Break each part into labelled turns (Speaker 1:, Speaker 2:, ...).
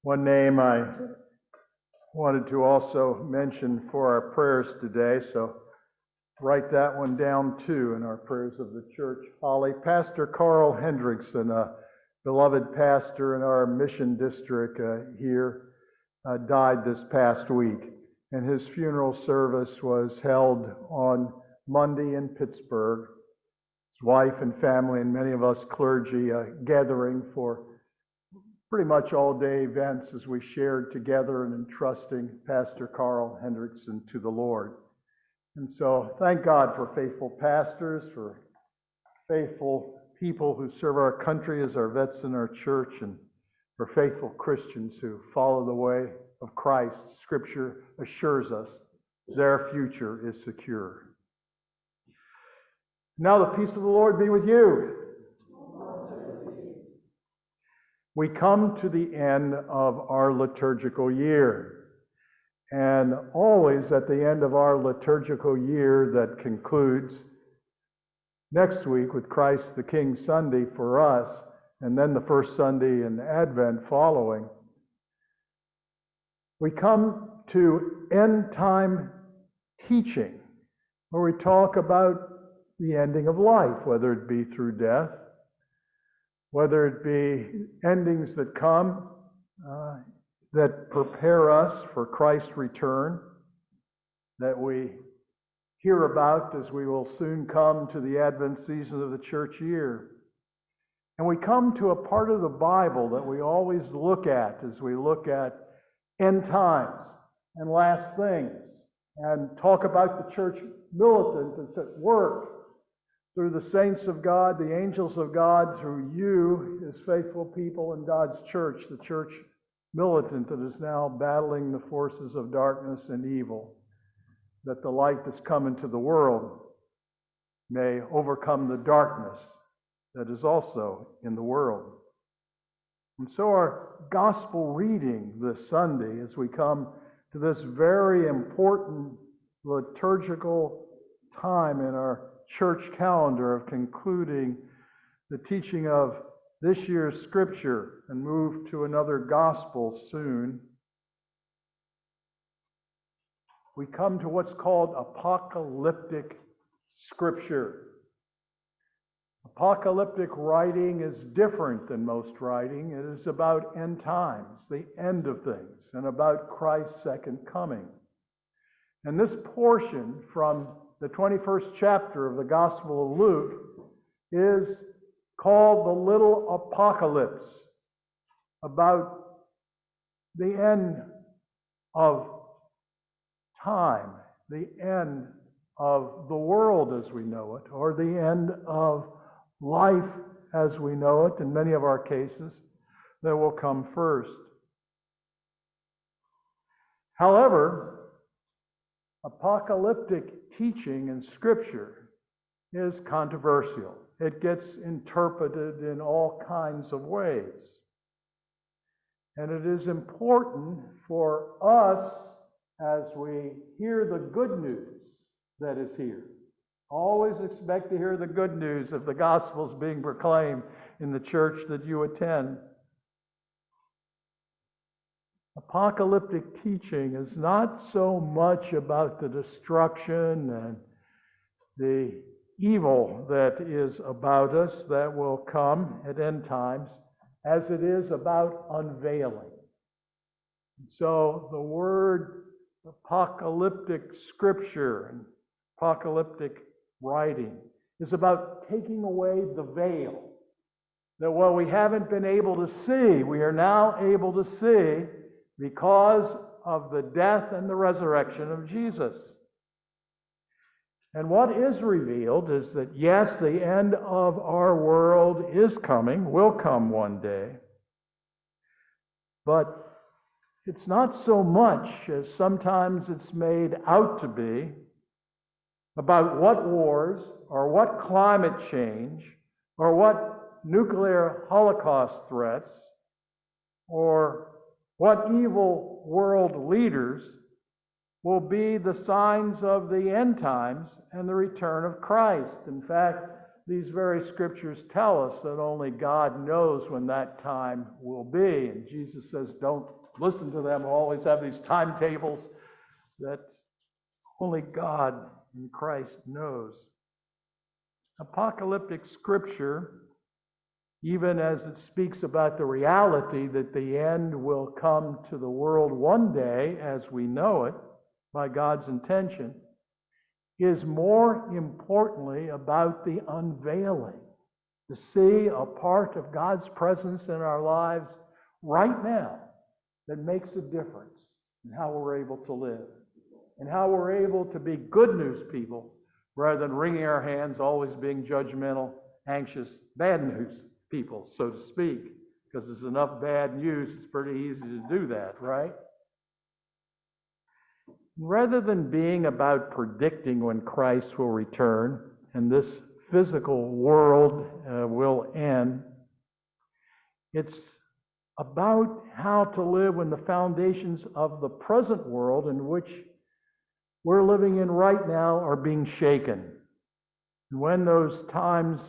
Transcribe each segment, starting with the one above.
Speaker 1: One name I wanted to also mention for our prayers today, so write that one down too in our prayers of the church. Holly, Pastor Carl Hendrickson, a beloved pastor in our mission district here, died this past week. And his funeral service was held on Monday in Pittsburgh. His wife and family and many of us clergy gathering for pretty much all-day events as we shared together and entrusting Pastor Carl Hendrickson to the Lord. And so thank God for faithful pastors, for faithful people who serve our country as our vets in our church, and for faithful Christians who follow the way of Christ. Scripture assures us their future is secure. Now the peace of the Lord be with you. We come to the end of our liturgical year. And always at the end of our liturgical year that concludes next week with Christ the King Sunday for us, and then the first Sunday in Advent following, we come to end-time teaching, where we talk about the ending of life, whether it be through death, whether it be endings that come that prepare us for Christ's return, that we hear about as we will soon come to the Advent season of the church year. And we come to a part of the Bible that we always look at as we look at end times and last things, and talk about the church militant that's at work through the saints of God, the angels of God, through you, His faithful people in God's church, the church militant that is now battling the forces of darkness and evil, that the light that's come into the world may overcome the darkness that is also in the world. And so our gospel reading this Sunday, as we come to this very important liturgical time in our church calendar of concluding the teaching of this year's scripture and move to another gospel soon, we come to what's called apocalyptic scripture. Apocalyptic writing is different than most writing. It is about end times, the end of things, and about Christ's second coming. And this portion from the 21st chapter of the Gospel of Luke is called the Little Apocalypse, about the end of time, the end of the world as we know it, or the end of life as we know it, in many of our cases, that will come first. However, apocalyptic teaching in Scripture is controversial. It gets interpreted in all kinds of ways. And it is important for us as we hear the good news that is here. Always expect to hear the good news of the gospels being proclaimed in the church that you attend. Apocalyptic teaching is not so much about the destruction and the evil that is about us that will come at end times, as it is about unveiling. So the word apocalyptic scripture and apocalyptic writing is about taking away the veil. That what we haven't been able to see, we are now able to see because of the death and the resurrection of Jesus. And what is revealed is that, yes, the end of our world is coming, will come one day. But it's not so much as sometimes it's made out to be about what wars or what climate change or what nuclear holocaust threats or what evil world leaders will be the signs of the end times and the return of Christ. In fact, these very scriptures tell us that only God knows when that time will be. And Jesus says, don't listen to them, always have these timetables that only God in Christ knows. Apocalyptic scripture, even as it speaks about the reality that the end will come to the world one day as we know it by God's intention, is more importantly about the unveiling, to see a part of God's presence in our lives right now that makes a difference in how we're able to live and how we're able to be good news people rather than wringing our hands, always being judgmental, anxious, bad news people, so to speak, because there's enough bad news, it's pretty easy to do that, right? Rather than being about predicting when Christ will return and this physical world will end, it's about how to live when the foundations of the present world in which we're living in right now are being shaken. And when those times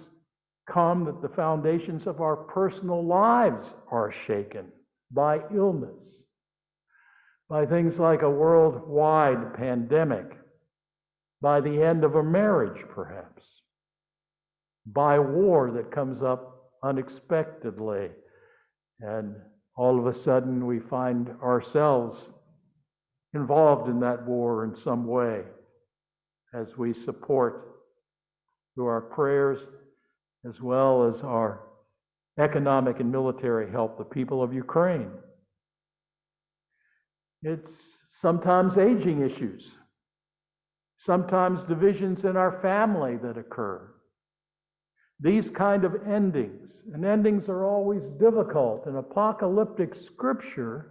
Speaker 1: come that the foundations of our personal lives are shaken by illness, by things like a worldwide pandemic, by the end of a marriage perhaps, by war that comes up unexpectedly, and all of a sudden we find ourselves involved in that war in some way as we support through our prayers as well as our economic and military help the people of Ukraine. It's sometimes aging issues, sometimes divisions in our family that occur. These kind of endings, and endings are always difficult. In apocalyptic scripture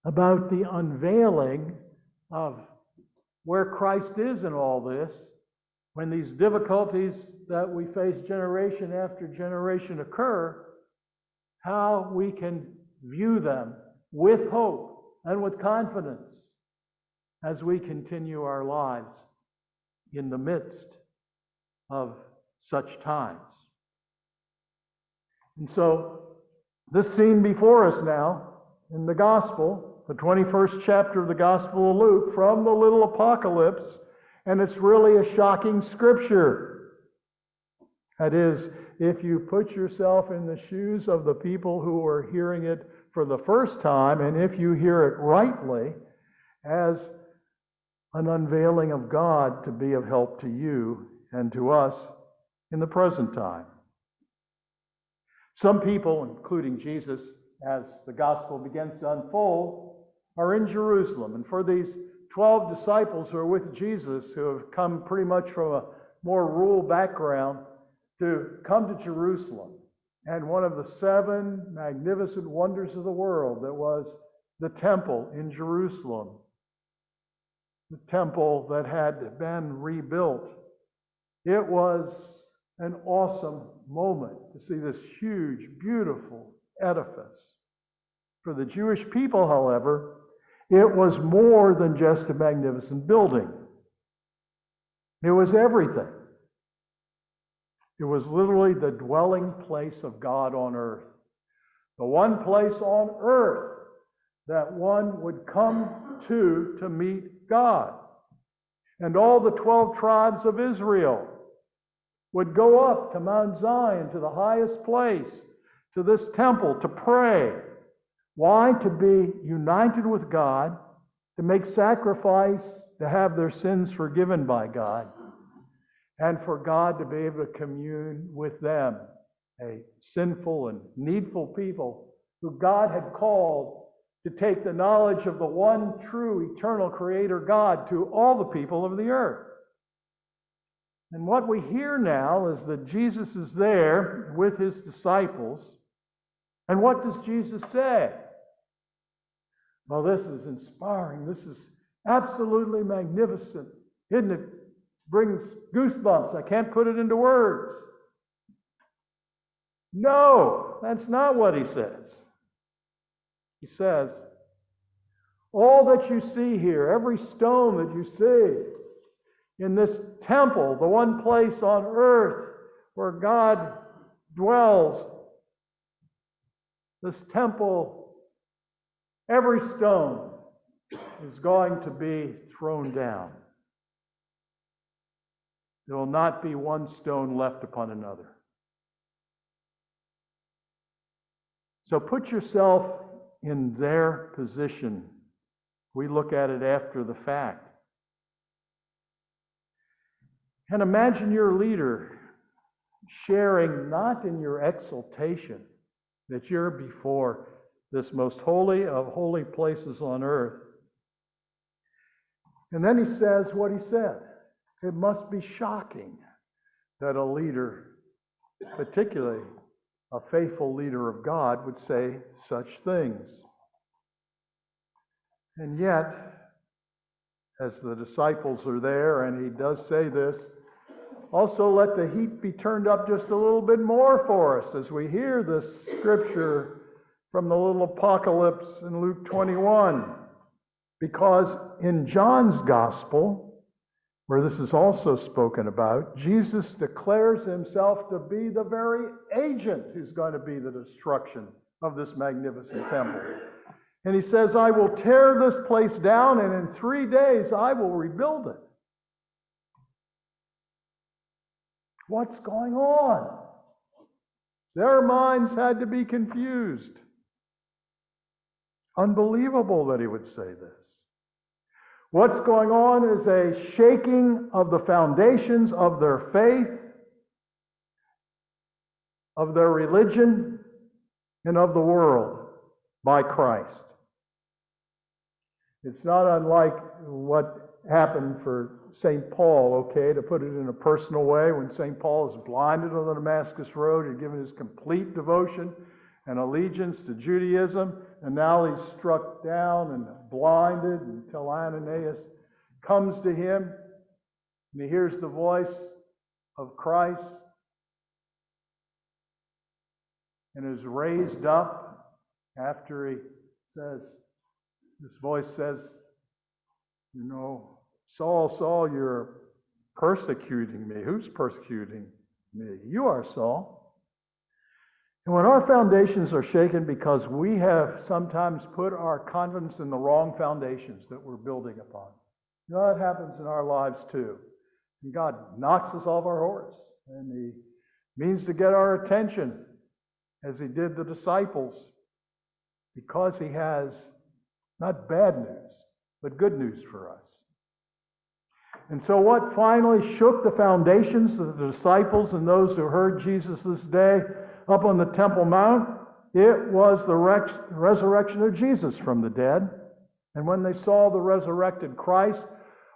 Speaker 1: about the unveiling of where Christ is in all this, when these difficulties that we face generation after generation occur, how we can view them with hope and with confidence as we continue our lives in the midst of such times. And so, this scene before us now in the Gospel, the 21st chapter of the Gospel of Luke, from the little apocalypse, and it's really a shocking scripture. That is, if you put yourself in the shoes of the people who are hearing it for the first time, and if you hear it rightly as an unveiling of God to be of help to you and to us in the present time. Some people, including Jesus, as the gospel begins to unfold, are in Jerusalem. And for these 12 disciples who are with Jesus, who have come pretty much from a more rural background, to come to Jerusalem, and one of the 7 magnificent wonders of the world that was the temple in Jerusalem, the temple that had been rebuilt. It was an awesome moment to see this huge, beautiful edifice. For the Jewish people, however, it was more than just a magnificent building. It was everything. It was literally the dwelling place of God on earth. The one place on earth that one would come to meet God. And all the 12 tribes of Israel would go up to Mount Zion, to the highest place, to this temple to pray. Why? To be united with God, to make sacrifice, to have their sins forgiven by God, and for God to be able to commune with them, a sinful and needful people who God had called to take the knowledge of the one true eternal Creator God to all the people of the earth. And what we hear now is that Jesus is there with his disciples. And what does Jesus say? Well, this is inspiring. This is absolutely magnificent. Isn't it? Brings goosebumps. I can't put it into words. No, that's not what he says. He says, all that you see here, every stone that you see, in this temple, the one place on earth where God dwells, this temple, every stone is going to be thrown down. There will not be one stone left upon another. So put yourself in their position. We look at it after the fact. And imagine your leader sharing not in your exaltation that you're before this most holy of holy places on earth. And then he says what he said. It must be shocking that a leader, particularly a faithful leader of God, would say such things. And yet, as the disciples are there, and he does say this, also let the heat be turned up just a little bit more for us as we hear this scripture from the little apocalypse in Luke 21. Because in John's gospel, where this is also spoken about, Jesus declares himself to be the very agent who's going to be the destruction of this magnificent temple. And he says, I will tear this place down, and in 3 days I will rebuild it. What's going on? Their minds had to be confused. Unbelievable that he would say this. What's going on is a shaking of the foundations of their faith, of their religion, and of the world by Christ. It's not unlike what happened for St. Paul, okay, to put it in a personal way, when St. Paul is blinded on the Damascus Road, he'd given his complete devotion and allegiance to Judaism, and now he's struck down and blinded until Ananias comes to him and he hears the voice of Christ and is raised up after he says, this voice says, you know, Saul, Saul, you're persecuting me. Who's persecuting me? You are, Saul. And when our foundations are shaken because we have sometimes put our confidence in the wrong foundations that we're building upon, that happens in our lives too. And God knocks us off our horse, and he means to get our attention as he did the disciples, because he has not bad news, but good news for us. And so what finally shook the foundations of the disciples and those who heard Jesus this day up on the Temple Mount? It was the resurrection of Jesus from the dead. And when they saw the resurrected Christ,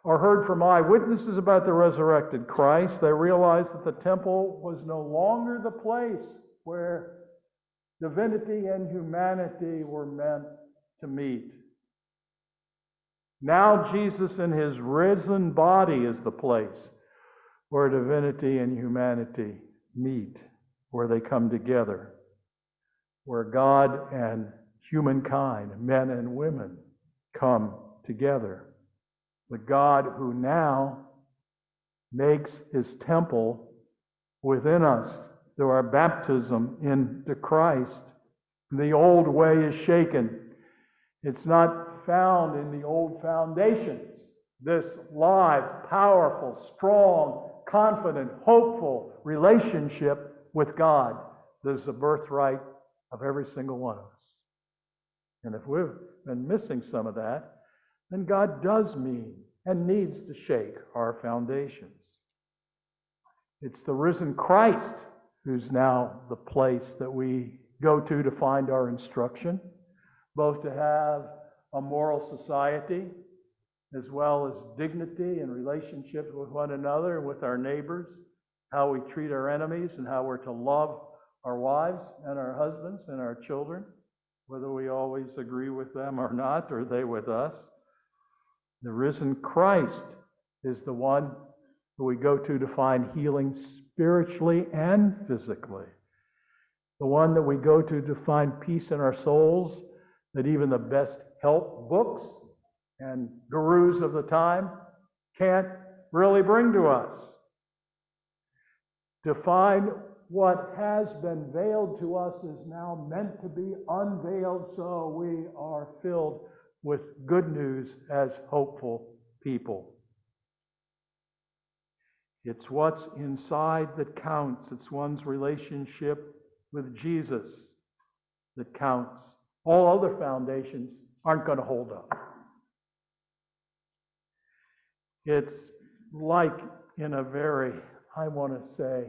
Speaker 1: or heard from eyewitnesses about the resurrected Christ, they realized that the temple was no longer the place where divinity and humanity were meant to meet. Now Jesus in his risen body is the place where divinity and humanity meet, where they come together, where God and humankind, men and women, come together. The God who now makes his temple within us through our baptism into Christ. The old way is shaken. It's not found in the old foundations. This live, powerful, strong, confident, hopeful relationship with God that is the birthright of every single one of us. And if we've been missing some of that, then God does mean and needs to shake our foundations. It's the risen Christ who's now the place that we go to find our instruction, both to have a moral society as well as dignity and relationships with one another and with our neighbors, how we treat our enemies and how we're to love our wives and our husbands and our children, whether we always agree with them or not, or they with us. The risen Christ is the one who we go to find healing spiritually and physically. The one that we go to find peace in our souls, that even the best help books and gurus of the time can't really bring to us? To find what has been veiled to us is now meant to be unveiled, so we are filled with good news as hopeful people. It's what's inside that counts. It's one's relationship with Jesus that counts. All other foundations aren't going to hold up. It's like, in a very, I want to say,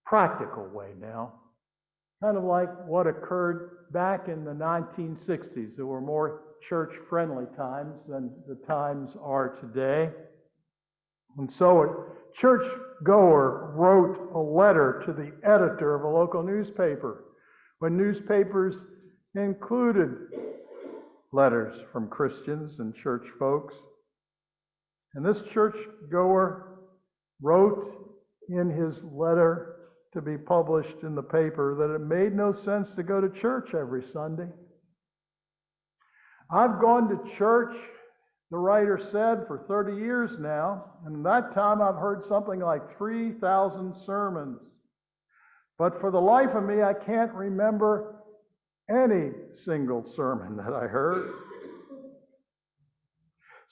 Speaker 1: practical way now, kind of like what occurred back in the 1960s. There were more church-friendly times than the times are today. And so a churchgoer wrote a letter to the editor of a local newspaper, when newspapers included letters from Christians and church folks. And this churchgoer wrote in his letter to be published in the paper that it made no sense to go to church every Sunday. I've gone to church, the writer said, for 30 years now, and in that time I've heard something like 3,000 sermons. But for the life of me, I can't remember any single sermon that I heard.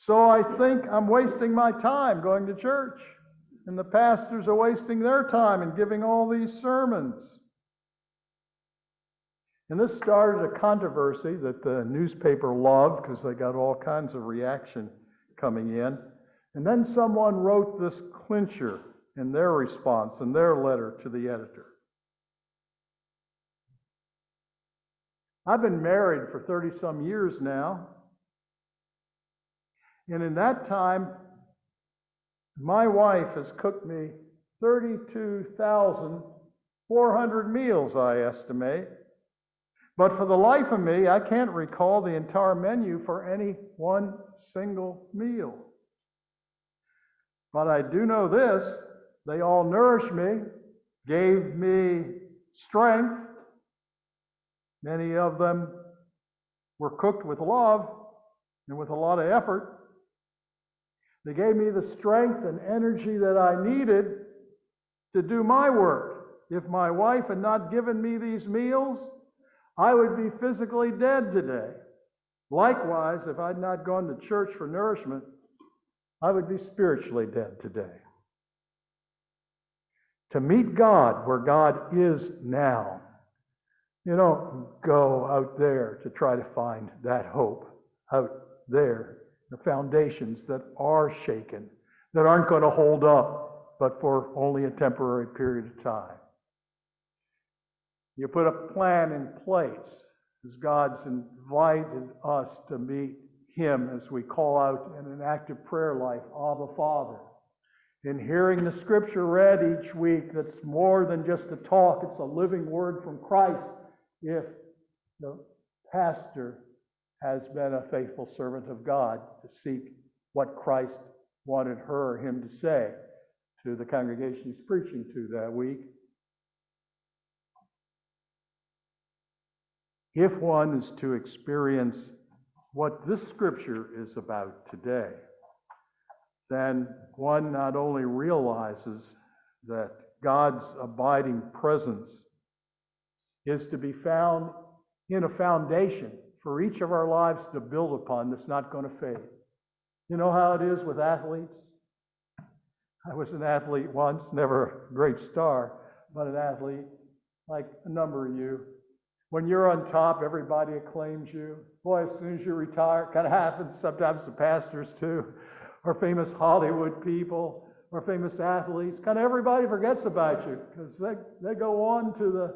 Speaker 1: So I think I'm wasting my time going to church, and the pastors are wasting their time in giving all these sermons. And this started a controversy that the newspaper loved because they got all kinds of reaction coming in. And then someone wrote this clincher in their response, in their letter to the editor. I've been married for 30-some years now. And in that time, my wife has cooked me 32,400 meals, I estimate. But for the life of me, I can't recall the entire menu for any one single meal. But I do know this: they all nourished me, gave me strength. Many of them were cooked with love and with a lot of effort. They gave me the strength and energy that I needed to do my work. If my wife had not given me these meals, I would be physically dead today. Likewise, if I'd not gone to church for nourishment, I would be spiritually dead today. To meet God where God is now. You don't go out there to try to find that hope out there. The foundations that are shaken, that aren't going to hold up, but for only a temporary period of time. You put a plan in place as God's invited us to meet Him as we call out in an active prayer life, Abba, Father. In hearing the Scripture read each week, that's more than just a talk, it's a living word from Christ. If the pastor has been a faithful servant of God to seek what Christ wanted her or him to say to the congregation he's preaching to that week. If one is to experience what this Scripture is about today, then one not only realizes that God's abiding presence is to be found in a foundation for each of our lives to build upon that's not going to fade. You know how it is with athletes? I was an athlete once, never a great star, but an athlete, like a number of you. When you're on top, everybody acclaims you. Boy, as soon as you retire, it kind of happens sometimes to pastors too, or famous Hollywood people, or famous athletes. Kind of everybody forgets about you because they go on to the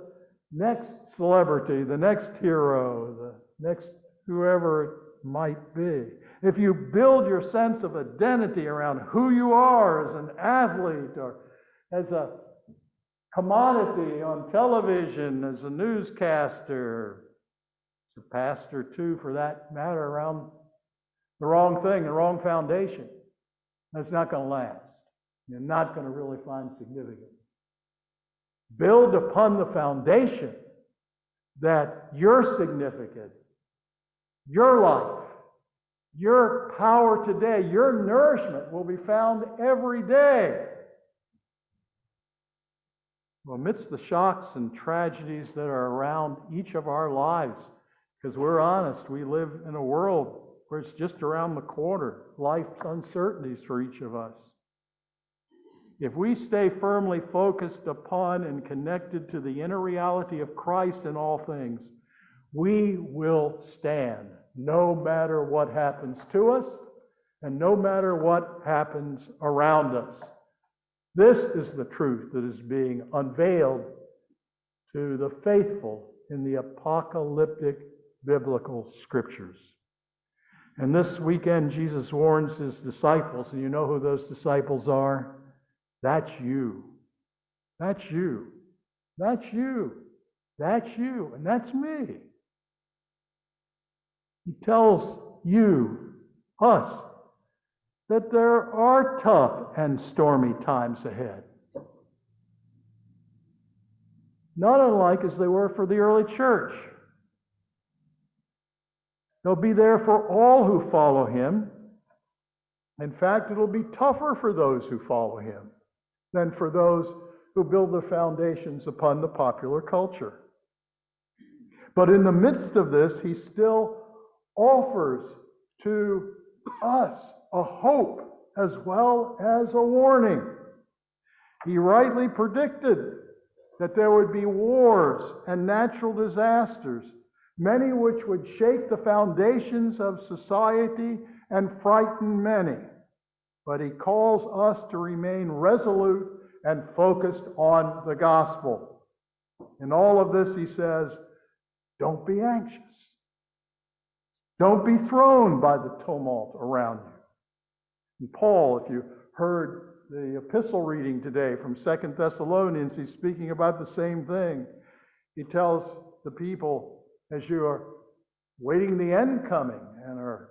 Speaker 1: next celebrity, the next hero, the next whoever it might be. If you build your sense of identity around who you are as an athlete or as a commodity on television, as a newscaster, as a pastor too, for that matter, around the wrong thing, the wrong foundation, that's not going to last. You're not going to really find significance. Build upon the foundation that you're significant. Your life Your power today, your nourishment will be found every day. Amidst the shocks and tragedies that are around each of our lives, because we're honest, we live in a world where it's just around the corner, life's uncertainties for each of us. If we stay firmly focused upon and connected to the inner reality of Christ in all things, we will stand no matter what happens to us and no matter what happens around us. This is the truth that is being unveiled to the faithful in the apocalyptic biblical scriptures. And this weekend, Jesus warns his disciples, and you know who those disciples are? That's you. That's you. That's you. That's you. And that's me. He tells you, us, that there are tough and stormy times ahead. Not unlike as they were for the early church. They'll be there for all who follow him. In fact, it'll be tougher for those who follow him than for those who build their foundations upon the popular culture. But in the midst of this, he still offers to us a hope as well as a warning. He rightly predicted that there would be wars and natural disasters, many which would shake the foundations of society and frighten many. But he calls us to remain resolute and focused on the gospel. In all of this, he says, don't be anxious. Don't be thrown by the tumult around you. And Paul, if you heard the epistle reading today from 2 Thessalonians, he's speaking about the same thing. He tells the people, as you are waiting the end coming and are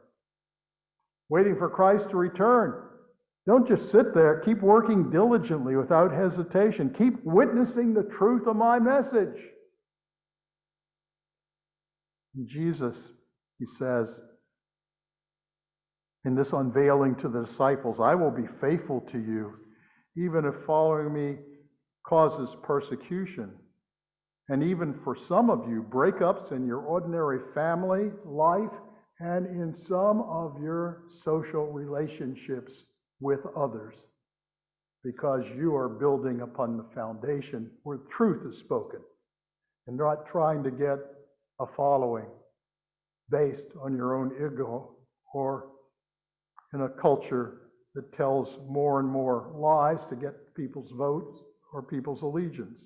Speaker 1: waiting for Christ to return, don't just sit there. Keep working diligently without hesitation. Keep witnessing the truth of my message. And Jesus, he says, in this unveiling to the disciples, I will be faithful to you, even if following me causes persecution. And even for some of you, breakups in your ordinary family life and in some of your social relationships with others, because you are building upon the foundation where truth is spoken and not trying to get a following based on your own ego or in a culture that tells more and more lies to get people's votes or people's allegiance.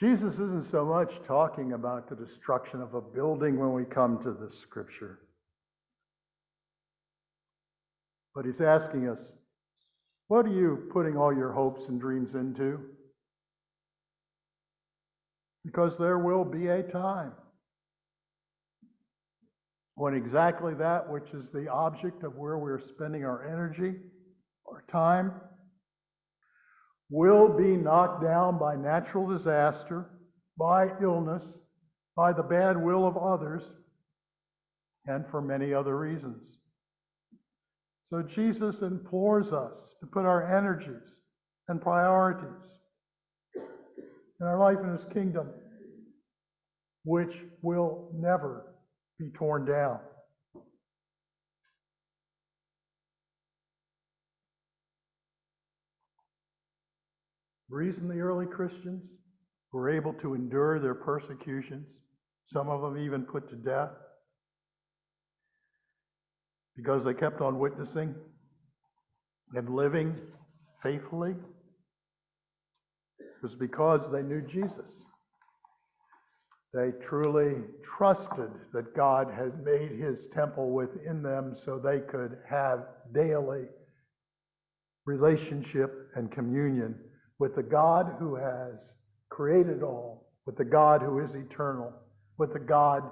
Speaker 1: Jesus isn't so much talking about the destruction of a building when we come to this scripture. But he's asking us, what are you putting all your hopes and dreams into? Because there will be a time when exactly that which is the object of where we're spending our energy, our time, will be knocked down by natural disaster, by illness, by the bad will of others, and for many other reasons. So Jesus implores us to put our energies and priorities in our life in his kingdom, which will never be torn down. The reason the early Christians were able to endure their persecutions, some of them even put to death, because they kept on witnessing and living faithfully, was because they knew Jesus. They truly trusted that God had made his temple within them so they could have daily relationship and communion with the God who has created all, with the God who is eternal, with the God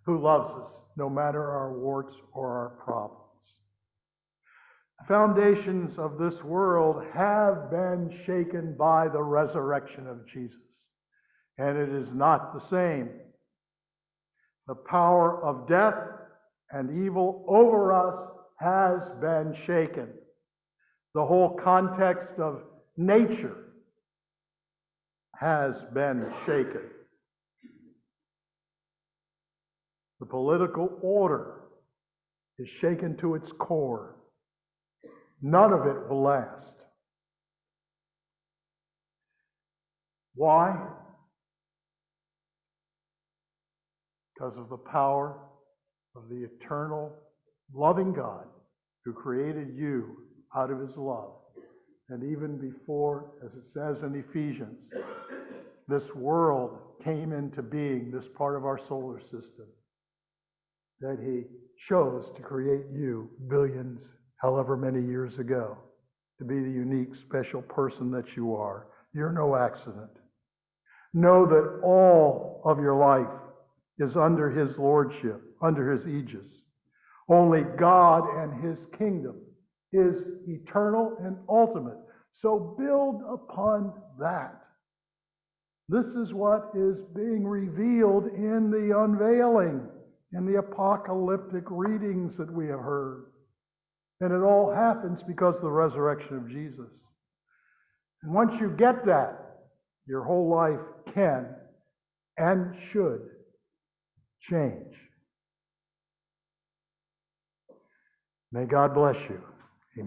Speaker 1: who loves us, no matter our warts or our problems. The foundations of this world have been shaken by the resurrection of Jesus, and it is not the same. The power of death and evil over us has been shaken. The whole context of nature has been shaken. The political order is shaken to its core. None of it will last. Why? Because of the power of the eternal, loving God who created you out of His love. And even before, as it says in Ephesians, this world came into being, this part of our solar system, that He chose to create you billions, however many years ago, to be the unique, special person that you are. You're no accident. Know that all of your life is under His lordship, under His aegis. Only God and His kingdom is eternal and ultimate. So build upon that. This is what is being revealed in the unveiling, in the apocalyptic readings that we have heard. And it all happens because of the resurrection of Jesus. And once you get that, your whole life can and should change. May God bless you.